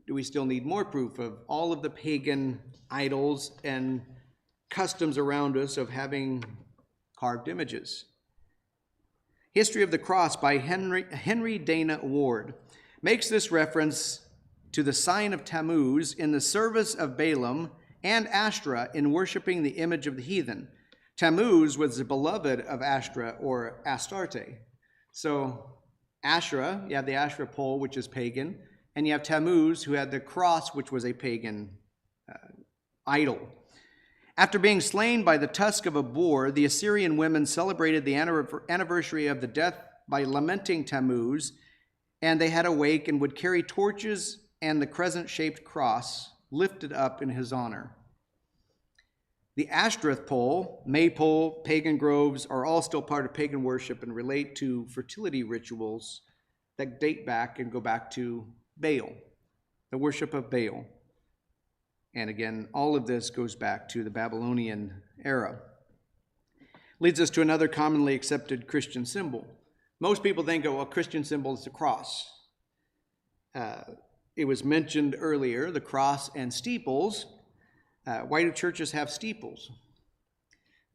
Do we still need more proof of all of the pagan idols and customs around us of having carved images? History of the Cross by Henry Dana Ward makes this reference to the sign of Tammuz in the service of Balaam and Ashtoreth in worshiping the image of the heathen. Tammuz was the beloved of Ashtoreth or Astarte. So Asherah, you have the Asherah pole, which is pagan, and you have Tammuz, who had the cross, which was a pagan idol. After being slain by the tusk of a boar, the Assyrian women celebrated the anniversary of the death by lamenting Tammuz, and they had a wake and would carry torches and the crescent-shaped cross lifted up in his honor. The Ashtoreth pole, maypole, pagan groves are all still part of pagan worship and relate to fertility rituals that date back and go back to Baal, the worship of Baal. And again, all of this goes back to the Babylonian era. Leads us to another commonly accepted Christian symbol. Most people think, oh, a Christian symbol is the cross. It was mentioned earlier, the cross and steeples. Why do churches have steeples?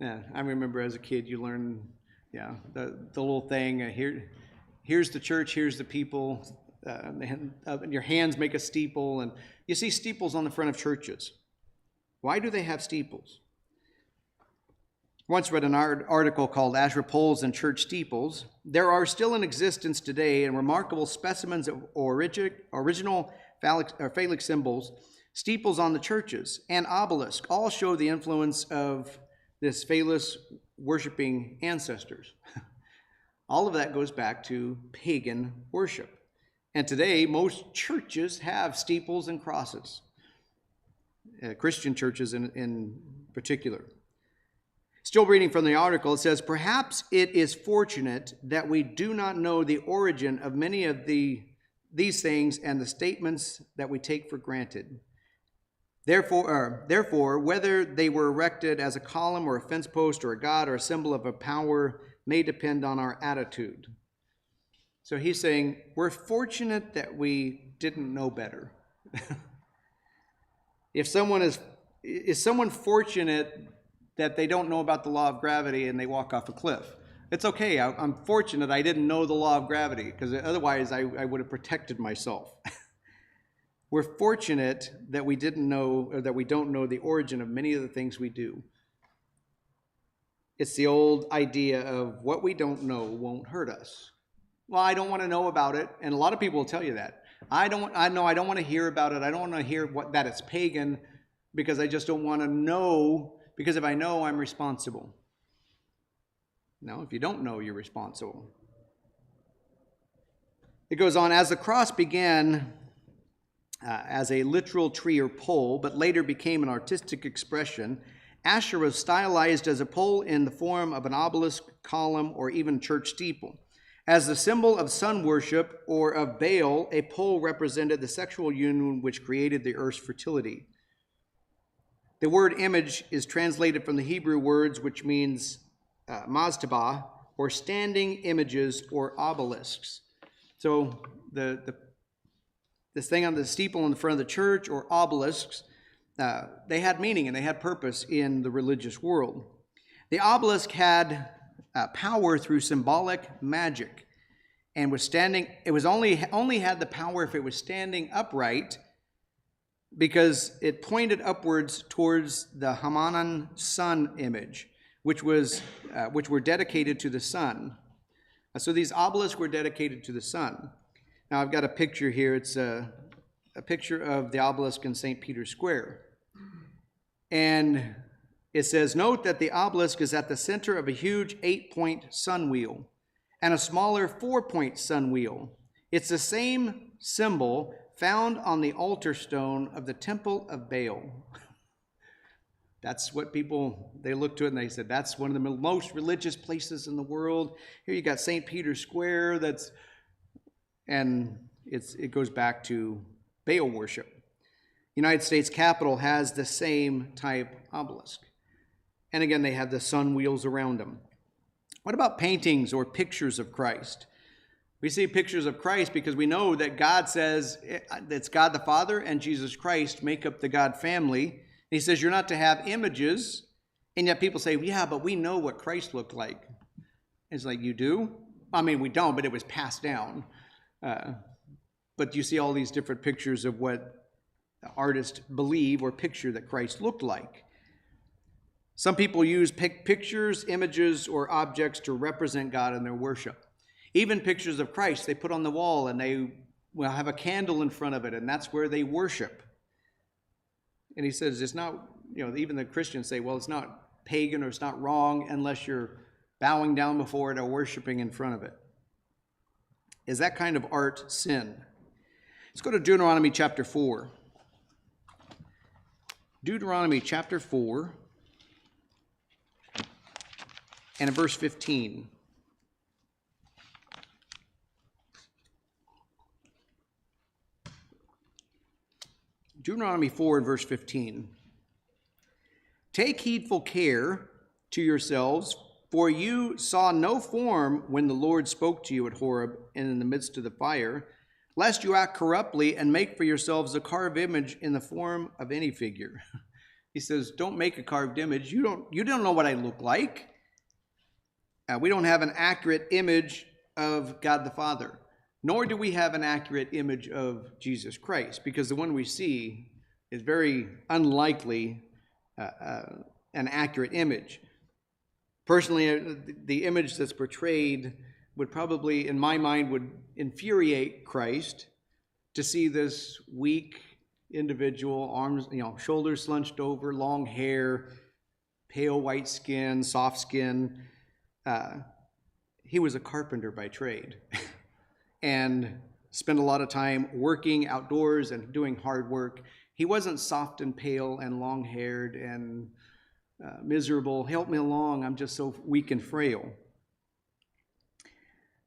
I remember as a kid you learn, the little thing, here's the church, here's the people, your hands make a steeple, and you see steeples on the front of churches. Why do they have steeples? Once read an article called Asherah Poles and Church Steeples. There are still in existence today and remarkable specimens of original phallic symbols, steeples on the churches, and obelisk all show the influence of this phallus worshiping ancestors. All of that goes back to pagan worship. And today, most churches have steeples and crosses, Christian churches in particular. Still reading from the article, it says, perhaps it is fortunate that we do not know the origin of many of these things and the statements that we take for granted. Therefore, whether they were erected as a column or a fence post or a god or a symbol of a power may depend on our attitude. So he's saying, we're fortunate that we didn't know better. Is someone fortunate that they don't know about the law of gravity and they walk off a cliff? It's okay. I'm fortunate I didn't know the law of gravity, because otherwise I would have protected myself. We're fortunate that we didn't know, or that we don't know the origin of many of the things we do. It's the old idea of what we don't know won't hurt us. Well, I don't want to know about it, and a lot of people will tell you that. I don't want to hear about it. I don't want to hear that it's pagan, because I just don't want to know. Because if I know, I'm responsible. No, if you don't know, you're responsible. It goes on, as the cross began as a literal tree or pole, but later became an artistic expression, Asherah was stylized as a pole in the form of an obelisk, column, or even church steeple. As the symbol of sun worship or of Baal, a pole represented the sexual union which created the earth's fertility. The word image is translated from the Hebrew words which means maztabah, or standing images or obelisks. So the this thing on the steeple in the front of the church, or obelisks, they had meaning and they had purpose in the religious world. The obelisk had power through symbolic magic, and was standing. It was only had the power if it was standing upright, because it pointed upwards towards the Hamanan sun image, which were dedicated to the sun. So these obelisks were dedicated to the sun. Now I've got a picture here. It's a picture of the obelisk in St. Peter's Square. And it says, note that the obelisk is at the center of a huge 8-point sun wheel and a smaller 4-point sun wheel. It's the same symbol found on the altar stone of the Temple of Baal. That's what they looked to it and they said, that's one of the most religious places in the world. Here you got St. Peter's Square, and it goes back to Baal worship. United States Capitol has the same type obelisk. And again, they have the sun wheels around them. What about paintings or pictures of Christ? We see pictures of Christ because we know that God says it's God the Father and Jesus Christ make up the God family. He says you're not to have images, and yet people say, yeah, but we know what Christ looked like. It's like, you do? I mean, we don't, but it was passed down. But you see all these different pictures of what the artists believe or picture that Christ looked like. Some people use pictures, images, or objects to represent God in their worship. Even pictures of Christ they put on the wall, and they will have a candle in front of it, and that's where they worship. And he says it's not, even the Christians say, well, it's not pagan or it's not wrong unless you're bowing down before it or worshiping in front of it. Is that kind of art sin? Let's go to Deuteronomy chapter 4. Deuteronomy chapter 4 and in verse 15. Deuteronomy 4 and verse 15. Take heedful care to yourselves, for you saw no form when the Lord spoke to you at Horeb and in the midst of the fire, lest you act corruptly and make for yourselves a carved image in the form of any figure. He says, don't make a carved image. You don't know what I look like. We don't have an accurate image of God the Father. Nor do we have an accurate image of Jesus Christ, because the one we see is very unlikely an accurate image. Personally, the image that's portrayed would probably, in my mind, would infuriate Christ to see this weak individual, arms, shoulders slunched over, long hair, pale white skin, soft skin. He was a carpenter by trade. And spent a lot of time working outdoors and doing hard work. He wasn't soft and pale and long-haired and miserable. Help me along, I'm just so weak and frail.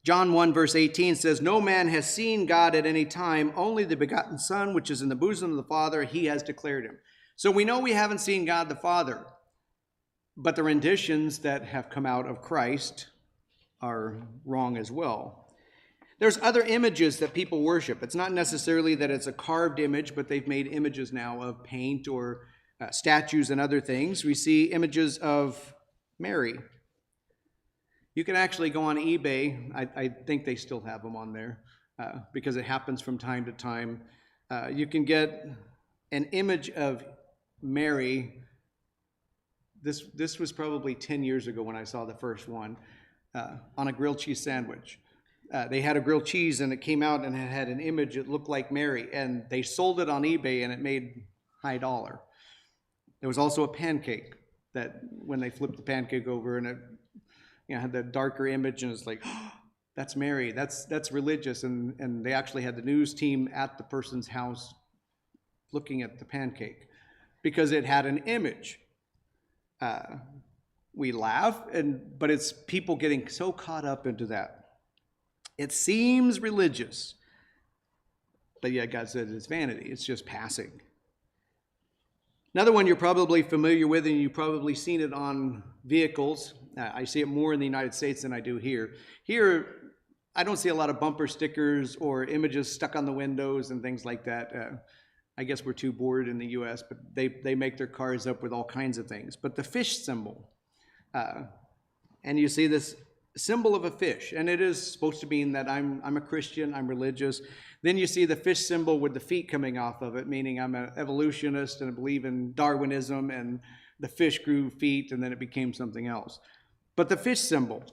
John 1 verse 18 says, no man has seen God at any time, only the begotten Son, which is in the bosom of the Father, he has declared him. So we know we haven't seen God the Father, but the renditions that have come out of Christ are wrong as well. There's other images that people worship. It's not necessarily that it's a carved image, but they've made images now of paint or statues and other things. We see images of Mary. You can actually go on eBay. I think they still have them on there because it happens from time to time. You can get an image of Mary. This was probably 10 years ago when I saw the first one on a grilled cheese sandwich. They had a grilled cheese and it came out and it had an image that looked like Mary, and they sold it on eBay and it made high dollar. There was also a pancake that when they flipped the pancake over and it had the darker image, and it's like, oh, that's Mary, that's religious, and they actually had the news team at the person's house looking at the pancake because it had an image. We laugh, but it's people getting so caught up into that. It seems religious, but yet God said it's vanity. It's just passing. Another one you're probably familiar with, and you've probably seen it on vehicles. I see it more in the United States than I do here. Here, I don't see a lot of bumper stickers or images stuck on the windows and things like that. I guess we're too bored in the U.S., but they make their cars up with all kinds of things. But the fish symbol, and you see this symbol of a fish, and it is supposed to mean that I'm a Christian, I'm religious. Then you see the fish symbol with the feet coming off of it, meaning I'm an evolutionist and I believe in Darwinism, and the fish grew feet and then it became something else. But the fish symbol,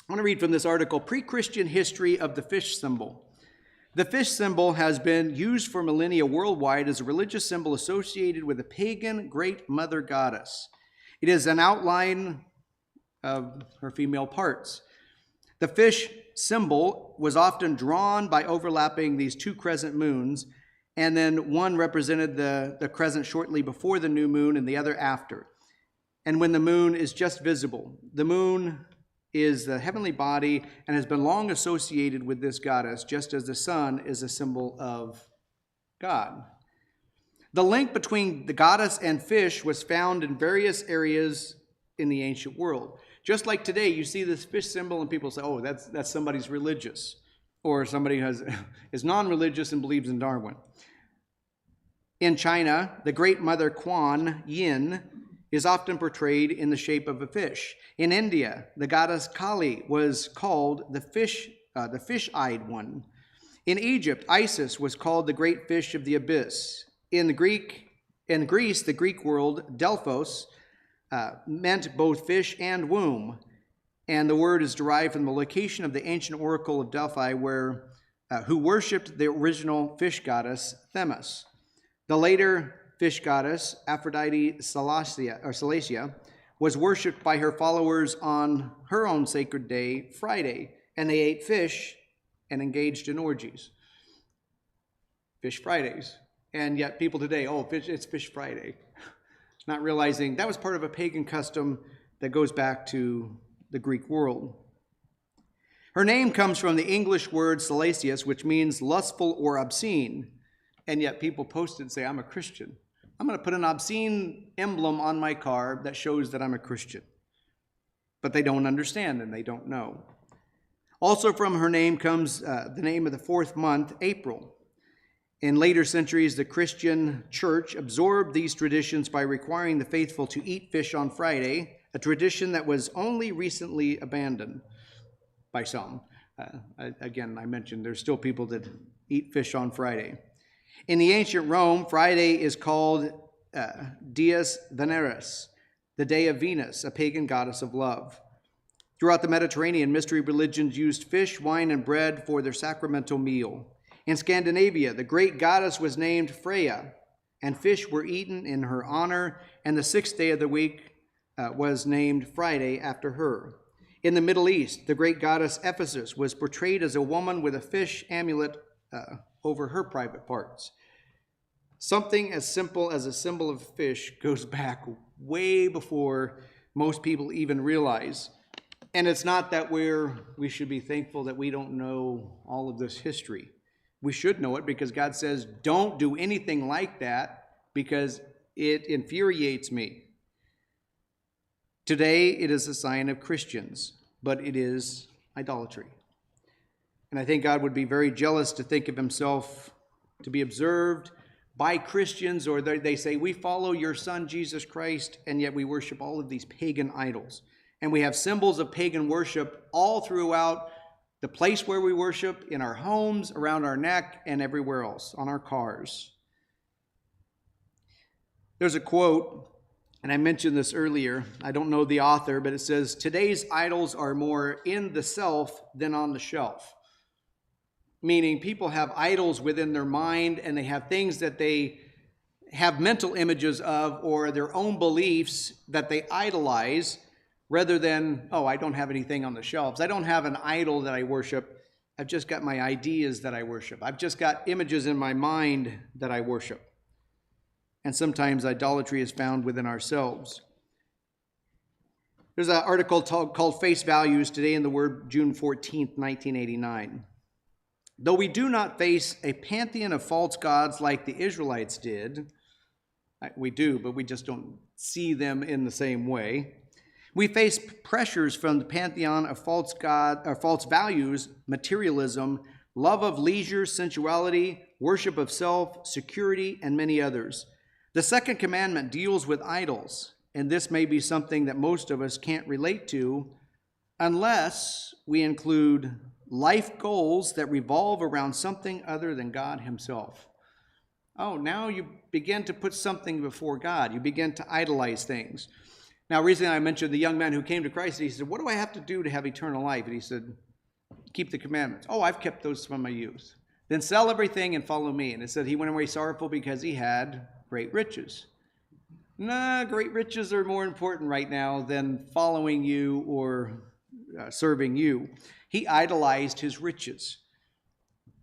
I want to read from this article, Pre-Christian History of the Fish Symbol. The fish symbol has been used for millennia worldwide as a religious symbol associated with a pagan great mother goddess. It is an outline of her female parts. The fish symbol was often drawn by overlapping these two crescent moons, and then one represented the crescent shortly before the new moon and the other after. And when the moon is just visible, the moon is the heavenly body and has been long associated with this goddess, just as the sun is a symbol of God. The link between the goddess and fish was found in various areas in the ancient world. Just like today, you see this fish symbol and people say, oh, that's somebody's religious, or somebody is non-religious and believes in Darwin. In China, the great mother Kuan Yin is often portrayed in the shape of a fish. In India, the goddess Kali was called the fish-eyed one. In Egypt, Isis was called the great fish of the abyss. In Greece, the Greek word Delphos meant both fish and womb, and the word is derived from the location of the ancient oracle of Delphi, who worshipped the original fish goddess Themis. The later fish goddess Aphrodite Salacia was worshipped by her followers on her own sacred day, Friday, and they ate fish and engaged in orgies. Fish Fridays. And yet people today, it's Fish Friday, not realizing that was part of a pagan custom that goes back to the Greek world. Her name comes from the English word salacious, which means lustful or obscene, and yet people post it and say, I'm a Christian. I'm going to put an obscene emblem on my car that shows that I'm a Christian. But they don't understand and they don't know. Also from her name comes the name of the fourth month, April. In later centuries, the Christian church absorbed these traditions by requiring the faithful to eat fish on Friday, a tradition that was only recently abandoned by some. Again, I mentioned there's still people that eat fish on Friday. In the ancient Rome, Friday is called Dies Veneris, the day of Venus, a pagan goddess of love. Throughout the Mediterranean, mystery religions used fish, wine, and bread for their sacramental meal. In Scandinavia, the great goddess was named Freya, and fish were eaten in her honor, and the sixth day of the week was named Friday after her. In the Middle East, the great goddess Ephesus was portrayed as a woman with a fish amulet over her private parts. Something as simple as a symbol of fish goes back way before most people even realize. And it's not that we should be thankful that we don't know all of this history. We should know it because God says, don't do anything like that because it infuriates me. Today, it is a sign of Christians, but it is idolatry. And I think God would be very jealous to think of himself to be observed by Christians, or they say, we follow your son, Jesus Christ, and yet we worship all of these pagan idols. And we have symbols of pagan worship all throughout the place where we worship, in our homes, around our neck, and everywhere else, on our cars. There's a quote, and I mentioned this earlier. I don't know the author, but it says, today's idols are more in the self than on the shelf. Meaning people have idols within their mind, and they have things that they have mental images of or their own beliefs that they idolize, rather than, I don't have anything on the shelves. I don't have an idol that I worship. I've just got my ideas that I worship. I've just got images in my mind that I worship. And sometimes idolatry is found within ourselves. There's an article called Face Values today in the Word, June 14th, 1989. Though we do not face a pantheon of false gods like the Israelites did, we do, but we just don't see them in the same way. We face pressures from the pantheon of false god or false values, materialism, love of leisure, sensuality, worship of self, security, and many others. The second commandment deals with idols, and this may be something that most of us can't relate to unless we include life goals that revolve around something other than God himself. Oh, now you begin to put something before God. You begin to idolize things. Now, recently I mentioned the young man who came to Christ, and he said, what do I have to do to have eternal life? And he said, keep the commandments. Oh, I've kept those from my youth. Then sell everything and follow me. And it said he went away sorrowful because he had great riches. Nah, great riches are more important right now than following you or serving you. He idolized his riches.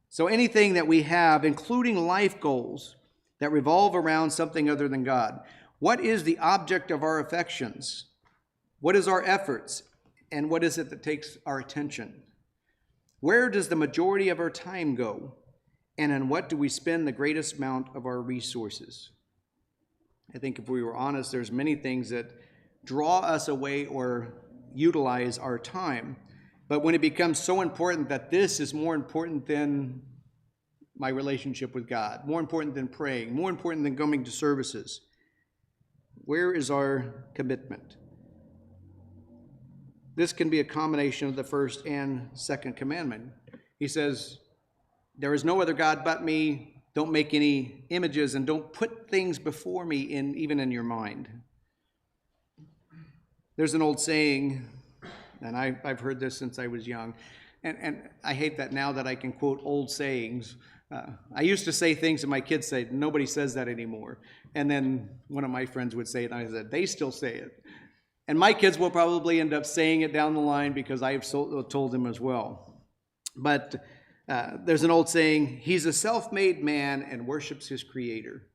So anything that we have, including life goals that revolve around something other than God, what is the object of our affections? What is our efforts? And what is it that takes our attention? Where does the majority of our time go? And on what do we spend the greatest amount of our resources? I think if we were honest, there's many things that draw us away or utilize our time. But when it becomes so important that this is more important than my relationship with God, more important than praying, more important than coming to services, where is our commitment? This can be a combination of the first and second commandment. He says, there is no other God but me. Don't make any images and don't put things before me even in your mind. There's an old saying, and I've heard this since I was young, and I hate that now that I can quote old sayings. I used to say things and my kids say, nobody says that anymore. And then one of my friends would say it, and I said, they still say it. And my kids will probably end up saying it down the line because I have told them as well. But there's an old saying, he's a self-made man and worships his creator.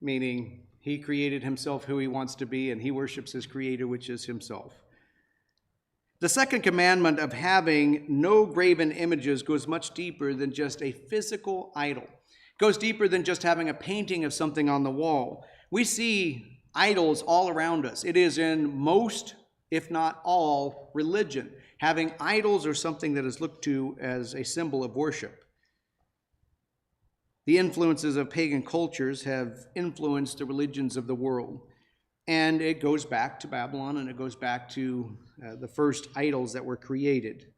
Meaning, he created himself who he wants to be, and he worships his creator, which is himself. The second commandment of having no graven images goes much deeper than just a physical idol. It goes deeper than just having a painting of something on the wall. We see idols all around us. It is in most, if not all, religion. Having idols or something that is looked to as a symbol of worship. The influences of pagan cultures have influenced the religions of the world. And it goes back to Babylon, and it goes back to the first idols that were created.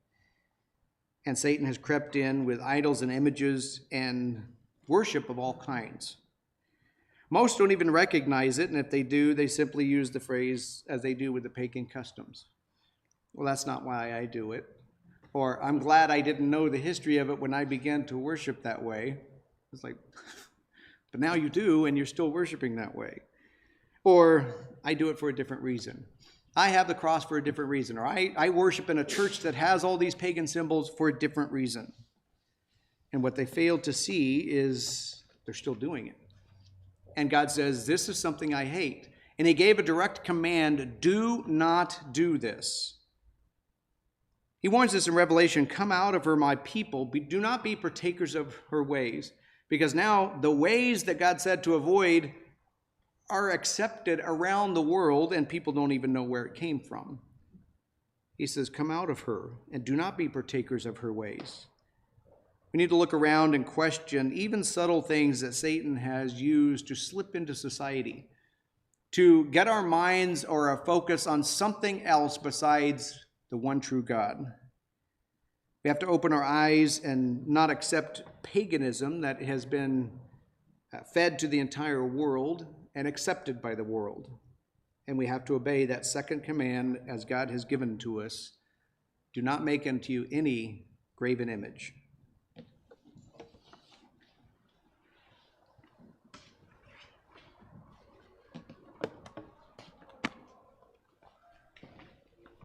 And Satan has crept in with idols and images and worship of all kinds. Most don't even recognize it, and if they do, they simply use the phrase as they do with the pagan customs. Well, that's not why I do it. Or, I'm glad I didn't know the history of it when I began to worship that way. It's like, but now you do, and you're still worshiping that way. Or, I do it for a different reason. I have the cross for a different reason. Or, I worship in a church that has all these pagan symbols for a different reason. And what they fail to see is they're still doing it. And God says, this is something I hate. And he gave a direct command, do not do this. He warns us in Revelation, come out of her, my people. Do not be partakers of her ways. Because now the ways that God said to avoid are accepted around the world, and people don't even know where it came from. He says, come out of her, and do not be partakers of her ways. We need to look around and question even subtle things that Satan has used to slip into society, to get our minds or our focus on something else besides the one true God. We have to open our eyes and not accept paganism that has been fed to the entire world and accepted by the world. And we have to obey that second command as God has given to us. Do not make unto you any graven image.